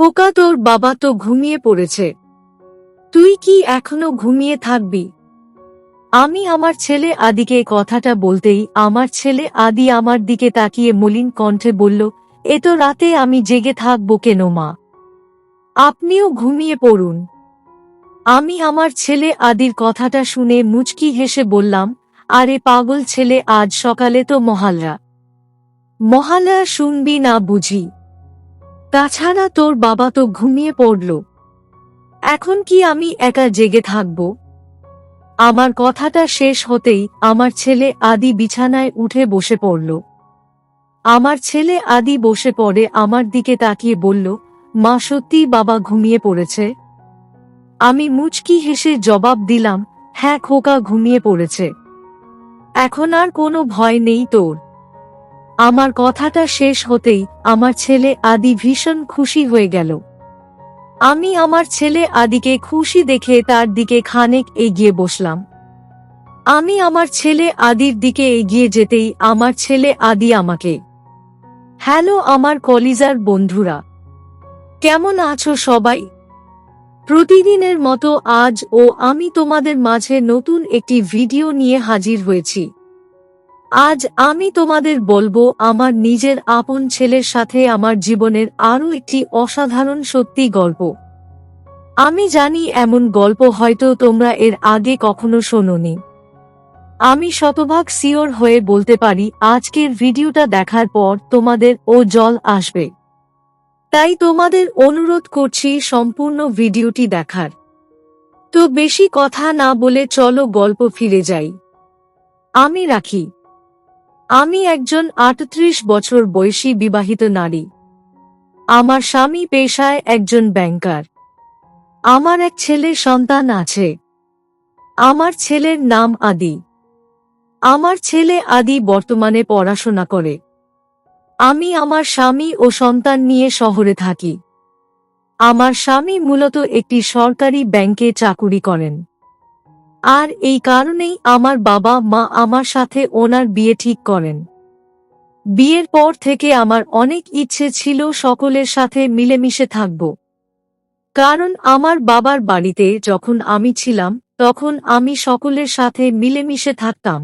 খোকা, তোর বাবা তো ঘুমিয়ে পড়েছে, তুই কি এখনো ঘুমিয়ে থাকবি? আমি আমার ছেলে আদিকে কথাটা বলতেই আমার ছেলে আদি আমার দিকে তাকিয়ে মলিন কণ্ঠে বলল, এত রাতে আমি জেগে থাকবো কেন মা? আপনিও ঘুমিয়ে পড়ুন। আমি আমার ছেলে আদির কথাটা শুনে মুচকি হেসে বললাম, আরে পাগল ছেলে, আজ সকালে তো মহালয়া। মহালয়া শুনবি না বুঝি? তাছাড়া তোর বাবা তো ঘুমিয়ে পড়ল, এখন কি আমি একা জেগে থাকব? আমার কথাটা শেষ হতেই আমার ছেলে আদি বিছানায় উঠে বসে পড়ল। আমার ছেলে আদি বসে পড়ে আমার দিকে তাকিয়ে বলল, মা সত্যি বাবা ঘুমিয়ে পড়েছে? আমি মুচকি হেসে জবাব দিলাম, হ্যাঁ খোকা, ঘুমিয়ে পড়েছে। এখন আর কোনো ভয় নেই তোর। আমার কথাটা শেষ হতেই আমার ছেলে আদি ভীষণ খুশি হয়ে গেল। আমি আমার ছেলে আদিকে খুশি দেখে তার দিকে খানিক এগিয়ে বসলাম। আমি আমার ছেলে আদির দিকে এগিয়ে যেতেই আমার ছেলে আদি আমাকে, হ্যালো আমার কলিজার বন্ধুরা, কেমন আছো সবাই? প্রতিদিনের মতো আজও আমি তোমাদের মাঝে নতুন একটি ভিডিও নিয়ে হাজির হয়েছি। আজ আমি তোমাদের বলবো আমার নিজের আপন ছেলের সাথে আমার জীবনের আরও একটি অসাধারণ সত্যি গল্প। আমি জানি এমন গল্প হয়তো তোমরা এর আগে কখনো শোনোনি। আমি শতভাগ সিওর হয়ে বলতে পারি আজকের ভিডিওটা দেখার পর তোমাদের জল আসবে। তাই তোমাদের অনুরোধ করছি সম্পূর্ণ ভিডিওটি দেখার। তো বেশি কথা না বলে চলো গল্প ফিরে যাই। আমি রাখি। আমি একজন ৩৮ বছর বয়সী বিবাহিত নারী। আমার স্বামী পেশায় একজন ব্যাংকার। আমার এক ছেলে সন্তান আছে। আমার ছেলের নাম আদি। আমার ছেলে আদি বর্তমানে পড়াশোনা করে। আমি আমার স্বামী ও সন্তান নিয়ে শহরে থাকি। আমার স্বামী মূলত একটি সরকারি ব্যাংকে চাকুরি করেন। আর এই কারণেই আমার বাবা মা আমার সাথে ওনার বিয়ে ঠিক করেন। বিয়ের পর থেকে আমার অনেক ইচ্ছে ছিল সকলের সাথে মিলেমিশে থাকব। কারণ আমার বাবার বাড়িতে যখন আমি ছিলাম তখন আমি সকলের সাথে মিলেমিশে থাকতাম।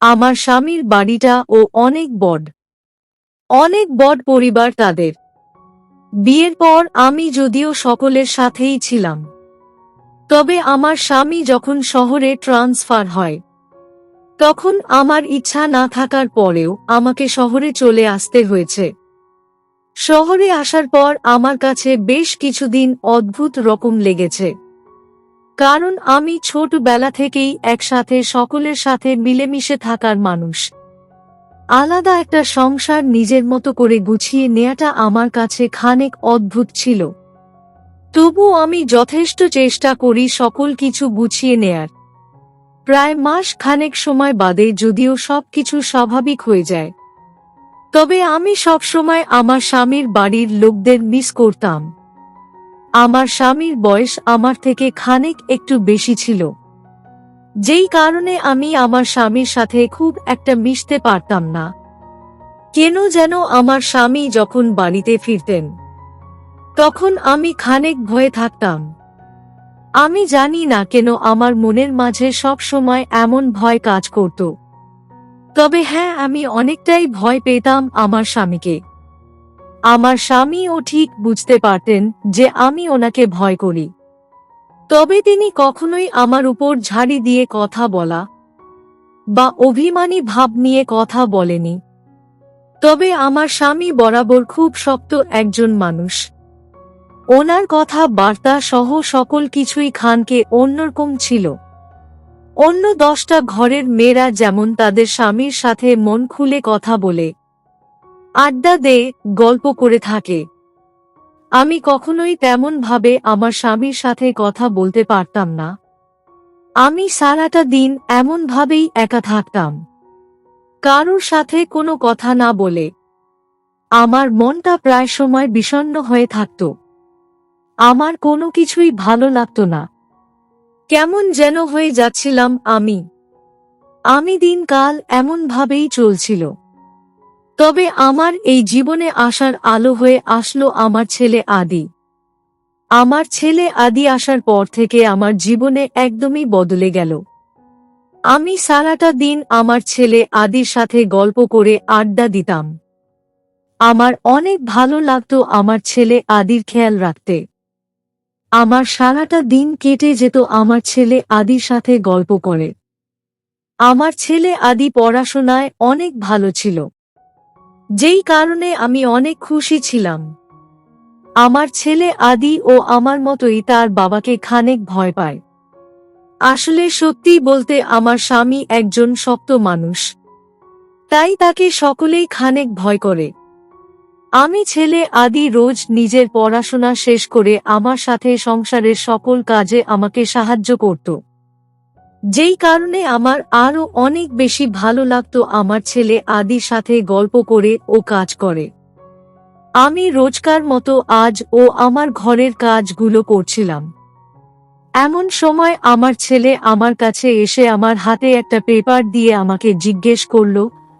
আমার স্বামীর বাড়িটা অনেক বড় পরিবার তাদের। বিয়ের পর আমি যদিও সকলের সাথেই ছিলাম, তবে আমার স্বামী যখন শহরে ট্রান্সফার হয় তখন আমার ইচ্ছা না থাকার পরেও আমাকে শহরে চলে আসতে হয়েছে। শহরে আসার পর আমার কাছে বেশ কিছুদিন অদ্ভুত রকম লেগেছে। কারণ আমি ছোটবেলা থেকেই একসাথে সকলের সাথে মিলেমিশে থাকার মানুষ। আলাদা একটা সংসার নিজের মতো করে গুছিয়ে নেয়াটা আমার কাছে খানিক অদ্ভুত ছিল। তবু আমি যথেষ্ট চেষ্টা করি সকল কিছু গুছিয়ে নেয়ার। প্রায় মাস খানেক সময় বাদে যদিও সবকিছু স্বাভাবিক হয়ে যায়, তবে আমি সবসময় আমার স্বামীর বাড়ির লোকদের মিস করতাম। আমার স্বামীর বয়স আমার থেকে খানিক একটু বেশি ছিল, যেই কারণে আমি আমার স্বামীর সাথে খুব একটা মিশতে পারতাম না। কেন যেন আমার স্বামী যখন বাড়িতে ফিরতেন তখন আমি খানিক ভয়ে থাকতাম। আমি জানি না কেন আমার মনের মাঝে সব সময় এমন ভয় কাজ করত। তবে হ্যাঁ, আমি অনেকটাই ভয় পেতাম আমার স্বামীকে। আমার স্বামীও ঠিক বুঝতে পারতেন যে আমি ওনাকে ভয় করি, তবে তিনি কখনোই আমার উপর ঝাড়ি দিয়ে কথা বলা বা অভিমানী ভাব নিয়ে কথা বলেনি। তবে আমার স্বামী বরাবর খুব শক্ত একজন মানুষ। ওনার কথা বার্তা সহ সকল কিছুই খানকে অন্যরকম ছিল। অন্য 10টা ঘরের মেয়েরা যেমন তাদের স্বামীর সাথে মন খুলে কথা বলে, আড্ডা দেয়, গল্প করে থাকে, আমি কখনোই তেমন ভাবে আমার স্বামীর সাথে কথা বলতে পারতাম না। আমি সারাটা দিন এমন ভাবেই একা থাকতাম, কারোর সাথে কোনো কথা না বলে। আমার মনটা প্রায় সময় বিষণ্ণ হয়ে থাকত। আমার কোনো কিছুই ভালো লাগতো না। কেমন যেন হয়ে যাচ্ছিলাম আমি। দিনকাল এমন ভাবেই চলছিল। তবে আমার এই জীবনে আসার আলো হয়ে আসলো আমার ছেলে আদি। আমার ছেলে আদি আসার পর থেকে আমার জীবনে একদমই বদলে গেল। আমি সারাটা দিন আমার ছেলে আদির সাথে গল্প করে আড্ডা দিতাম। আমার অনেক ভালো লাগতো আমার ছেলে আদির খেয়াল রাখতে। আমার সারাটা দিন কেটে যেত আমার ছেলে আদির সাথে গল্প করে। আমার ছেলে আদি পড়াশোনায় অনেক ভালো ছিল, যেই কারণে আমি অনেক খুশি ছিলাম। আমার ছেলে আদি ও আমার মতোই তার বাবাকে খানিক ভয় পায়। আসলে সত্যি বলতে আমার স্বামী একজন শক্ত মানুষ, তাই তাকে সকলেই খানিক ভয় করে। আমি ছেলে আদি রোজ নিজের পড়াশোনা শেষ করে আমার সাথে সংসারের সকল কাজে আমাকে সাহায্য করত, যেই কারণে আমার আরও অনেক বেশি ভালো লাগতো আমার ছেলে আদির সাথে গল্প করে ও কাজ করে। আমি রোজকার মতো আজ ও আমার ঘরের কাজগুলো করছিলাম। এমন সময় আমার ছেলে আমার কাছে এসে আমার হাতে একটা পেপার দিয়ে আমাকে জিজ্ঞেস করল,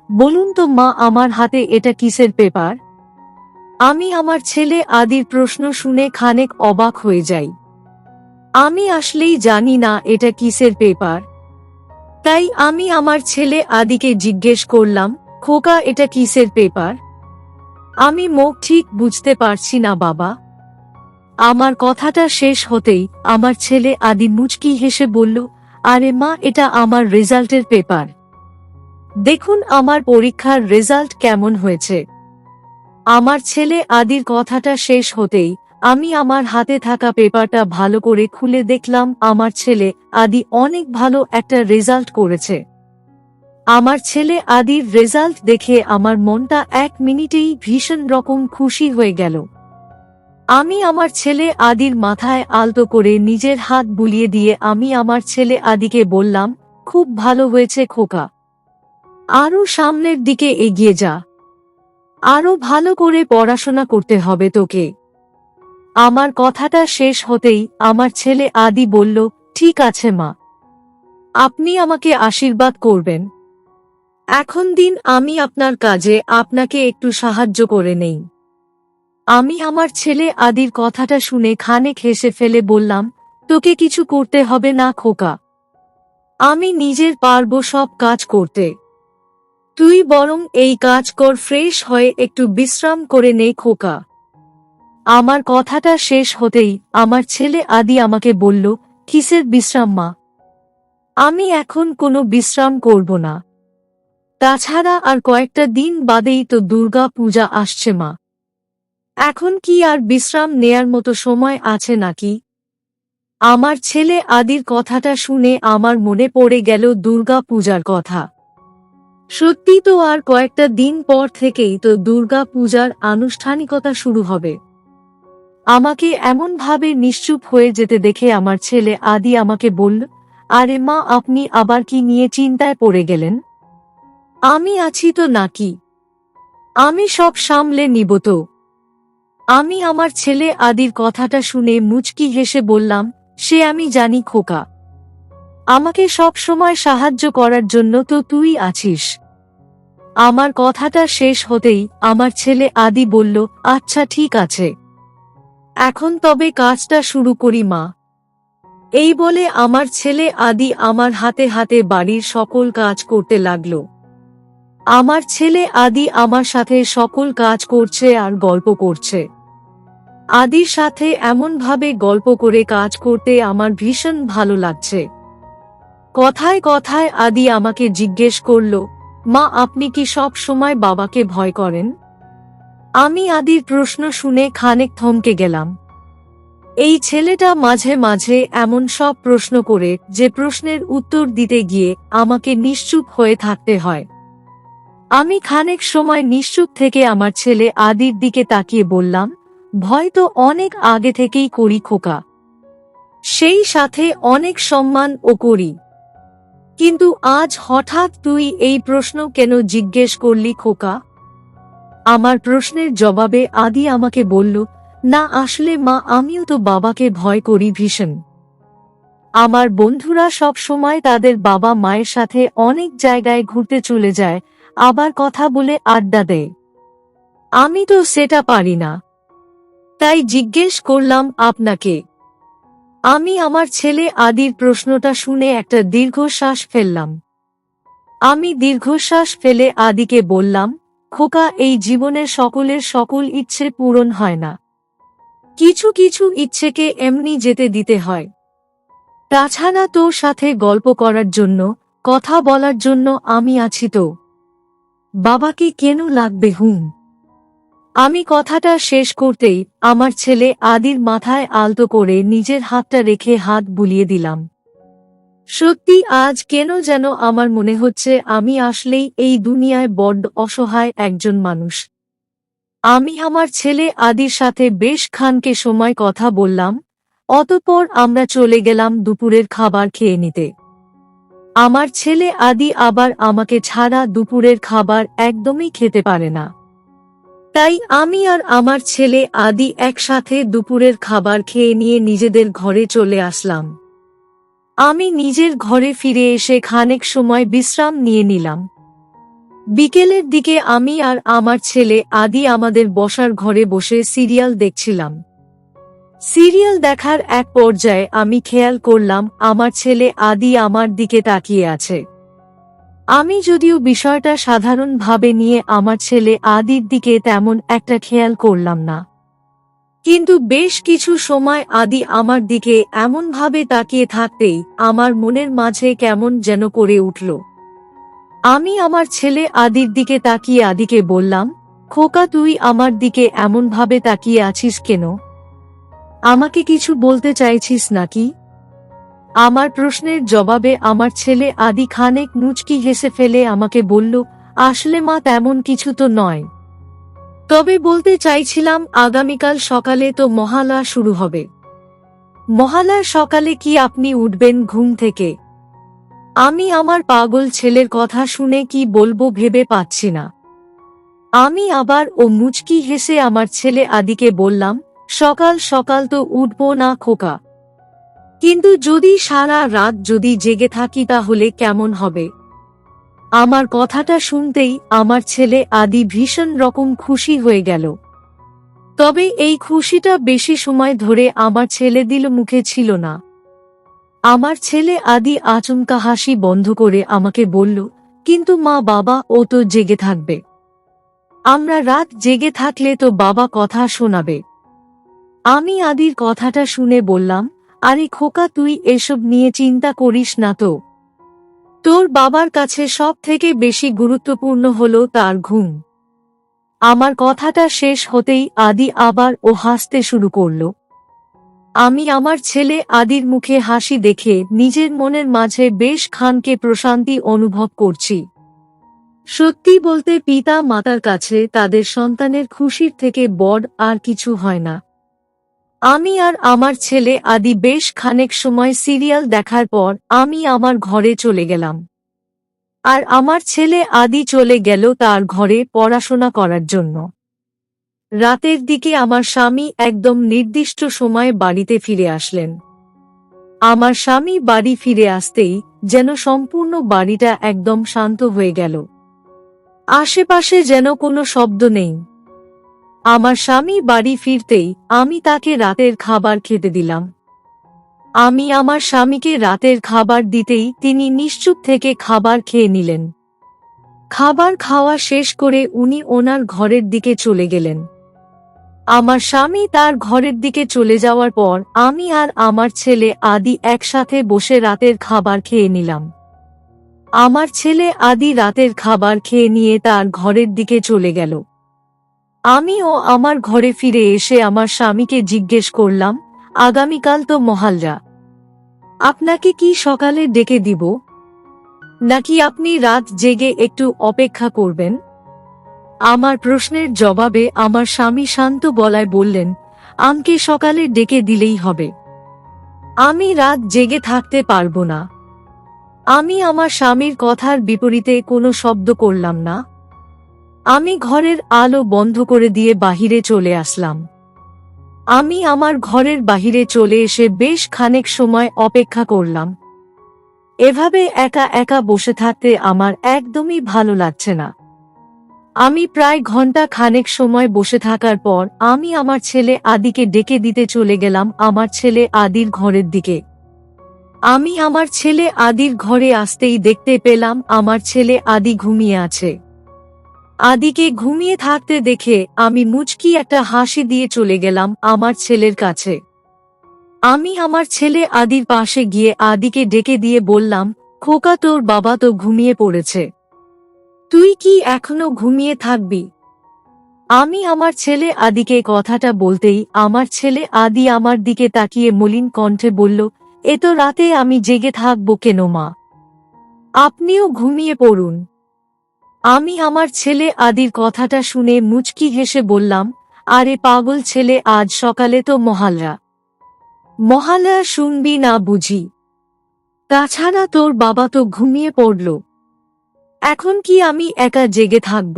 বলুন তো মা, আমার হাতে এটা কিসের পেপার? আমি আমার ছেলে আদির প্রশ্ন শুনে খানিক অবাক হয়ে যাই। আমি আসলেই জানি না এটা কিসের পেপার। তাই আমি আমার ছেলে আদিকে জিজ্ঞেস করলাম, খোকা এটা কিসের পেপার? আমি মুখ ঠিক বুঝতে পারছি না বাবা। আমার কথাটা শেষ হতেই আমার ছেলে আদি মুচকি হেসে বলল, আরে মা, এটা আমার রেজাল্টের পেপার। দেখুন আমার পরীক্ষার রেজাল্ট কেমন হয়েছে। আমার ছেলে আদির কথাটা শেষ হতেই আমি আমার হাতে থাকা পেপারটা ভালো করে খুলে দেখলাম আমার ছেলে আদি অনেক ভালো একটা রেজাল্ট করেছে। আমার ছেলে আদির রেজাল্ট দেখে আমার মনটা এক মিনিটেই ভীষণ রকম খুশি হয়ে গেল। আমি আমার ছেলে আদির মাথায় আলতো করে নিজের হাত বুলিয়ে দিয়ে আমি আমার ছেলে আদিকে বললাম, খুব ভালো হয়েছে খোকা, আরও সামনের দিকে এগিয়ে যা, আরও ভালো করে পড়াশোনা করতে হবে তোকে। আমার কথাটা শেষ হতেই আমার ছেলে আদি বলল, ঠিক আছে মা, আপনি আমাকে আশীর্বাদ করবেন। এখন দিন আমি আপনার কাজে আপনাকে একটু সাহায্য করে নেই। আমি আমার ছেলে আদির কথাটা শুনে খানিক হেসে ফেলে বললাম, তোকে কিছু করতে হবে না খোকা, আমি নিজের পারবো সব কাজ করতে। তুই বরং এই কাজ কর, ফ্রেশ হয়ে একটু বিশ্রাম করে নে খোকা। আমার কথাটা শেষ হতেই আমার ছেলে আদি আমাকে বলল, কিসের বিশ্রাম মা? আমি এখন কোনো বিশ্রাম করব না। তাছাড়া আর কয়েকটা দিন বাদেই তো দুর্গা পূজা আসছে মা। এখন কি আর বিশ্রাম নেয়ার মতো সময় আছে নাকি? আমার ছেলে আদির কথাটা শুনে আমার মনে পড়ে গেল দুর্গা পূজার কথা। সত্যি তো আর কয়েকটা দিন পর থেকেই তো দুর্গা পূজার আনুষ্ঠানিকতা শুরু হবে। আমাকে এমনভাবে নিশ্চুপ হয়ে যেতে দেখে আমার ছেলে আদি আমাকে বলল, আরে মা, আপনি আবার কি নিয়ে চিন্তায় পড়ে গেলেন? আমি আছি তো নাকি, আমি সব সামলে নিব তো। আমি আমার ছেলে আদির কথাটা শুনে মুচকি হেসে বললাম, সে আমি জানি খোকা, আমাকে সব সময় সাহায্য করার জন্য তো তুই আছিস। আমার কথাটা শেষ হতেই আমার ছেলে আদি বলল, আচ্ছা ঠিক আছে, এখন তবে কাজটা শুরু করি মা। এই বলে আমার ছেলে আদি আমার হাতে হাতে বাড়ির সকল কাজ করতে লাগলো। আমার ছেলে আদি আমার সাথে সকল কাজ করছে আর গল্প করছে। আদির সাথে এমনভাবে গল্প করে কাজ করতে আমার ভীষণ ভালো লাগছে। কথায় কথায় আদি আমাকে জিজ্ঞেস করল, মা, আপনি কি সব সময় বাবাকে ভয় করেন? আমি আদির প্রশ্ন শুনে খানিক থমকে গেলাম। এই ছেলেটা মাঝে মাঝে এমন সব প্রশ্ন করে যে প্রশ্নের উত্তর দিতে গিয়ে আমাকে নিশ্চুপ হয়ে থাকতে হয়। আমি খানিক সময় নিশ্চুপ থেকে আমার ছেলে আদির দিকে তাকিয়ে বললাম, ভয় তো অনেক আগে থেকেই করি খোকা, সেই সাথে অনেক সম্মানও করি, কিন্তু আজ হঠাৎ তুই এই প্রশ্ন কেন জিজ্ঞেস করলি খোকা? আমার প্রশ্নের জবাবে আদি আমাকে বলল, না আসলে মা, আমিও তো বাবাকে ভয় করি ভীষণ। আমার বন্ধুরা সব সময় তাদের বাবা মায়ের সাথে অনেক জায়গায় ঘুরতে চলে যায়, আবার কথা বলে আড্ডা দেয়। আমি তো সেটা পারি না। তাই জিজ্ঞেস করলাম আপনাকে। আমি আমার ছেলে আদির প্রশ্নটা শুনে একটা দীর্ঘশ্বাস ফেললাম। আমি দীর্ঘশ্বাস ফেলে আদিকে বললাম, খোকা, এই জীবনের সকলের সকল ইচ্ছে পূরণ হয় না। কিছু কিছু ইচ্ছেকে এমনি যেতে দিতে হয়। তাছাড়া তোর সাথে গল্প করার জন্য, কথা বলার জন্য আমি আছি তো। বাবাকে কেন লাগবে? আমি কথাটা শেষ করতেই আমার ছেলে আদির মাথায় আলতো করে নিজের হাতটা রেখে হাত বুলিয়ে দিলাম। সত্যি আজ কেন যেন আমার মনে হচ্ছে আমি আসলেই এই দুনিয়ায় বড্ড অসহায় একজন মানুষ। আমি আমার ছেলে আদির সাথে বেশ খানকে সময় কথা বললাম, অতঃপর আমরা চলে গেলাম দুপুরের খাবার খেয়ে নিতে। আমার ছেলে আদি আবার আমাকে ছাড়া দুপুরের খাবার একদমই খেতে পারে না। তাই আমি আর আমার ছেলে আদি একসাথে দুপুরের খাবার খেয়ে নিয়ে নিজেদের ঘরে চলে আসলাম। আমি নিজের ঘরে ফিরে এসে খানেক সময় বিশ্রাম নিয়ে নিলাম। বিকেলের দিকে আমি আর আমার ছেলে আদি আমাদের বসার ঘরে বসে সিরিয়াল দেখছিলাম। সিরিয়াল দেখার এক পর্যায়ে আমি খেয়াল করলাম আমার ছেলে আদি আমার দিকে তাকিয়ে আছে। আমি যদিও বিষয়টা সাধারণভাবে নিয়ে আমার ছেলে আদির দিকে তেমন একটা খেয়াল করলাম না, কিন্তু বেশ কিছু সময় আদি আমার দিকে এমনভাবে তাকিয়ে থাকতেই আমার মনের মাঝে কেমন যেন করে উঠল। আমি আমার ছেলে আদির দিকে তাকিয়ে আদিকে বললাম, খোকা, তুই আমার দিকে এমনভাবে তাকিয়ে আছিস কেন? আমাকে কিছু বলতে চাইছিস নাকি? আমার প্রশ্নের জবাবে আমার ছেলে আদি খানেক মুচকি হেসে ফেলে আমাকে বলল, আসলে মা, তেমন কিছু তো নয়। তবে বলতে চাইছিলাম, আগামীকাল সকালে তো মহালয়া শুরু হবে। মহালয়ার সকালে কি আপনি উঠবেন ঘুম থেকে? আমি আমার পাগল ছেলের কথা শুনে কি বলবো ভেবে পাচ্ছি না। আমি আবার মুচকি হেসে আমার ছেলে আদিকে বললাম, সকাল সকাল তো উঠব না খোকা, কিন্তু যদি সারা রাত যদি জেগে থাকি তাহলে কেমন হবে? আমার কথাটা শুনতেই আমার ছেলে আদি ভীষণ রকম খুশি হয়ে গেল। তবে এই খুশিটা বেশি সময় ধরে আমার ছেলে দিল মুখে ছিল না। আমার ছেলে আদি আচমকা হাসি বন্ধ করে আমাকে বলল, কিন্তু মা, বাবা ও তো জেগে থাকবে। আমরা রাত জেগে থাকলে তো বাবা কথা শোনাবে। আমি আদির কথাটা শুনে বললাম, আরে খোকা, তুই এসব নিয়ে চিন্তা করিস না তো। তোর বাবার কাছে সব থেকে বেশি গুরুত্বপূর্ণ হলো তার ঘুম। আমার কথাটা শেষ হতেই আদি আবার হাসতে শুরু করল। আমি আমার ছেলে আদির মুখে হাসি দেখে নিজের মনের মাঝে বেশ খানকে প্রশান্তি অনুভব করছি। সত্যি বলতে পিতা মাতার কাছে তাদের সন্তানের খুশির থেকে বড় আর কিছু হয় না। আমি আর আমার ছেলে আদি বেশ খানেক সময় সিরিয়াল দেখার পর আমি আমার ঘরে চলে গেলাম। আর আমার ছেলে আদি চলে গেল তার ঘরে পড়াশোনা করার জন্য। রাতের দিকে আমার স্বামী একদম নির্দিষ্ট সময়ে বাড়িতে ফিরে আসলেন। আমার স্বামী বাড়ি ফিরে আসতেই যেন সম্পূর্ণ বাড়িটা একদম শান্ত হয়ে গেল। আশেপাশে যেন কোনো শব্দ নেই। আমার স্বামী বাড়ি ফিরতেই আমি তাকে রাতের খাবার খেতে দিলাম। আমি আমার স্বামীকে রাতের খাবার দিতেই তিনি নিশ্চুপ থেকে খাবার খেয়ে নিলেন। খাবার খাওয়া শেষ করে উনি ওনার ঘরের দিকে চলে গেলেন। আমার স্বামী তার ঘরের দিকে চলে যাওয়ার পর আমি আর আমার ছেলে আদি একসাথে বসে রাতের খাবার খেয়ে নিলাম। আমার ছেলে আদি রাতের খাবার খেয়ে নিয়ে তার ঘরের দিকে চলে গেল। আমিও আমার ঘরে ফিরে এসে আমার স্বামীকে জিজ্ঞেস করলাম, আগামীকাল তো মহালয়া, আপনাকে কি সকালে ডেকে দিব, নাকি আপনি রাত জেগে একটু অপেক্ষা করবেন? আমার প্রশ্নের জবাবে আমার স্বামী শান্ত গলায় বললেন, আমাকে সকালে ডেকে দিলেই হবে। আমি রাত জেগে থাকতে পারবো না। আমি আমার স্বামীর কথার বিপরীতে কোনো শব্দ করলাম না। আমি ঘরের আলো বন্ধ করে দিয়ে বাহিরে চলে আসলাম। আমি আমার ঘরের বাহিরে চলে এসে বেশ খানেক সময় অপেক্ষা করলাম। এভাবে একা একা বসে থাকতে আমার একদমই ভালো লাগছে না। আমি প্রায় ঘন্টা খানেক সময় বসে থাকার পর আমি আমার ছেলে আদিকে ডেকে দিতে চলে গেলাম আমার ছেলে আদির ঘরের দিকে। আমি আমার ছেলে আদির ঘরে আসতেই দেখতে পেলাম আমার ছেলে আদি ঘুমিয়ে আছে। আদিকে ঘুমিয়ে থাকতে দেখে আমি মুচকি একটা হাসি দিয়ে চলে গেলাম আমার ছেলের কাছে। আমি আমার ছেলে আদির পাশে গিয়ে আদিকে ডেকে দিয়ে বললাম, খোকা, তোর বাবা তো ঘুমিয়ে পড়েছে, তুই কি এখনো ঘুমিয়ে থাকবি? আমি আমার ছেলে আদিকে কথাটা বলতেই আমার ছেলে আদি আমার দিকে তাকিয়ে মলিন কণ্ঠে বলল, এত রাতে আমি জেগে থাকবো কেন মা? আপনিও ঘুমিয়ে পড়ুন। আমি আমার ছেলে আদির কথাটা শুনে মুচকি হেসে বললাম, আরে পাগল ছেলে, আজ সকালে তো মহালয়া শুনবি না বুঝি? তাছাড়া তোর বাবা তো ঘুমিয়ে পড়ল, এখন কি আমি একা জেগে থাকব?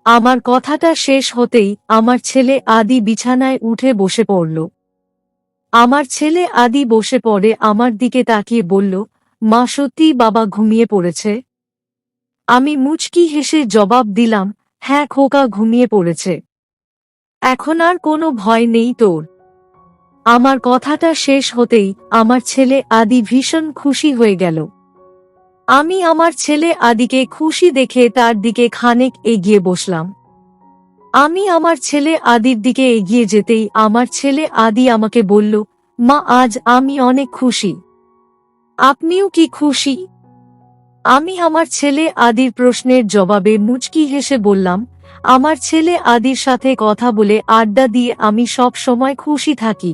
আমার কথাটা শেষ হতেই আমার ছেলে আদি বিছানায় উঠে বসে পড়ল। আমার ছেলে আদি বসে পড়ে আমার দিকে তাকিয়ে বলল, মা, সত্যি বাবা ঘুমিয়ে পড়েছে? আমি মুচকি হেসে জবাব দিলাম, হ্যাঁ খোকা, ঘুমিয়ে পড়েছে, এখন আর কোনো ভয় নেই তোর। আমার কথাটা শেষ হতেই আমার ছেলে আদি ভীষণ খুশি হয়ে গেল। আমি আমার ছেলে আদিকে খুশি দেখে তার দিকে খানিক এগিয়ে বসলাম। আমি আমার ছেলে আদির দিকে এগিয়ে যেতেই আমার ছেলে আদি আমাকে বলল, মা, আজ আমি অনেক খুশি। আপনিও কি খুশি? আমি আমার ছেলে আদির প্রশ্নের জবাবে মুচকি হেসে বললাম, আমার ছেলে আদির সাথে কথা বলে আড্ডা দিয়ে আমি সব সময় খুশি থাকি।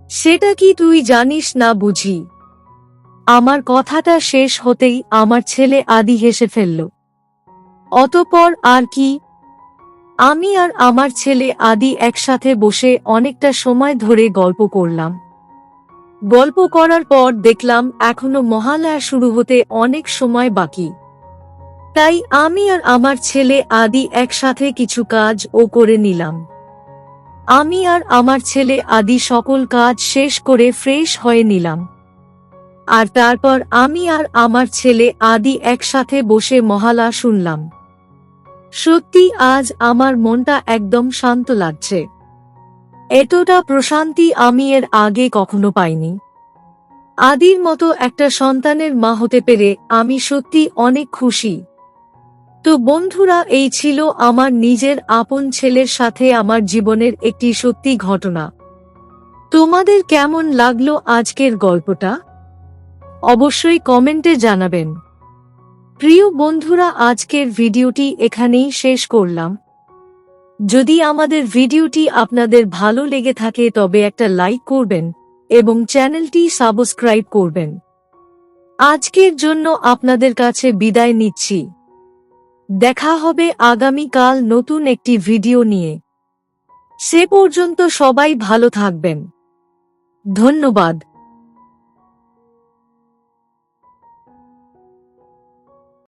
সেটা কি তুই জানিস না বুঝি? আমার কথাটা শেষ হতেই আমার ছেলে আদি হেসে ফেলল। অতঃপর আর কি, আমি আর আমার ছেলে আদি একসাথে বসে অনেকটা সময় ধরে গল্প করলাম। গল্প করার পর দেখলাম এখনো মহালয়া শুরু হতে অনেক সময় বাকি। তাই আমি আর আমার ছেলে আদি একসাথে কিছু কাজ করে নিলাম। আমি আর আমার ছেলে আদি সকল কাজ শেষ করে ফ্রেশ হয়ে নিলাম। আর তারপর আমি আর আমার ছেলে আদি একসাথে বসে মহালয়া শুনলাম। সত্যি আজ আমার মনটা একদম শান্ত লাগছে। এতটা প্রশান্তি আমি এর আগে কখনো পাইনি। আদির মতো একটা সন্তানের মা হতে পেরে আমি সত্যি অনেক খুশি। তো বন্ধুরা, এই ছিল আমার নিজের আপন ছেলের সাথে আমার জীবনের একটি সত্যি ঘটনা। তোমাদের কেমন লাগলো আজকের গল্পটা? অবশ্যই কমেন্টে জানাবেন। প্রিয় বন্ধুরা, আজকের ভিডিওটি এখানেই শেষ করলাম। যদি আমাদের ভিডিওটি আপনাদের ভালো লেগে থাকে তবে একটা লাইক করবেন এবং চ্যানেলটি সাবস্ক্রাইব করবেন। আজকের জন্য আপনাদের কাছে বিদায় নিচ্ছি। দেখা হবে আগামীকাল নতুন একটি ভিডিও নিয়ে। সে পর্যন্ত সবাই ভালো থাকবেন। ধন্যবাদ।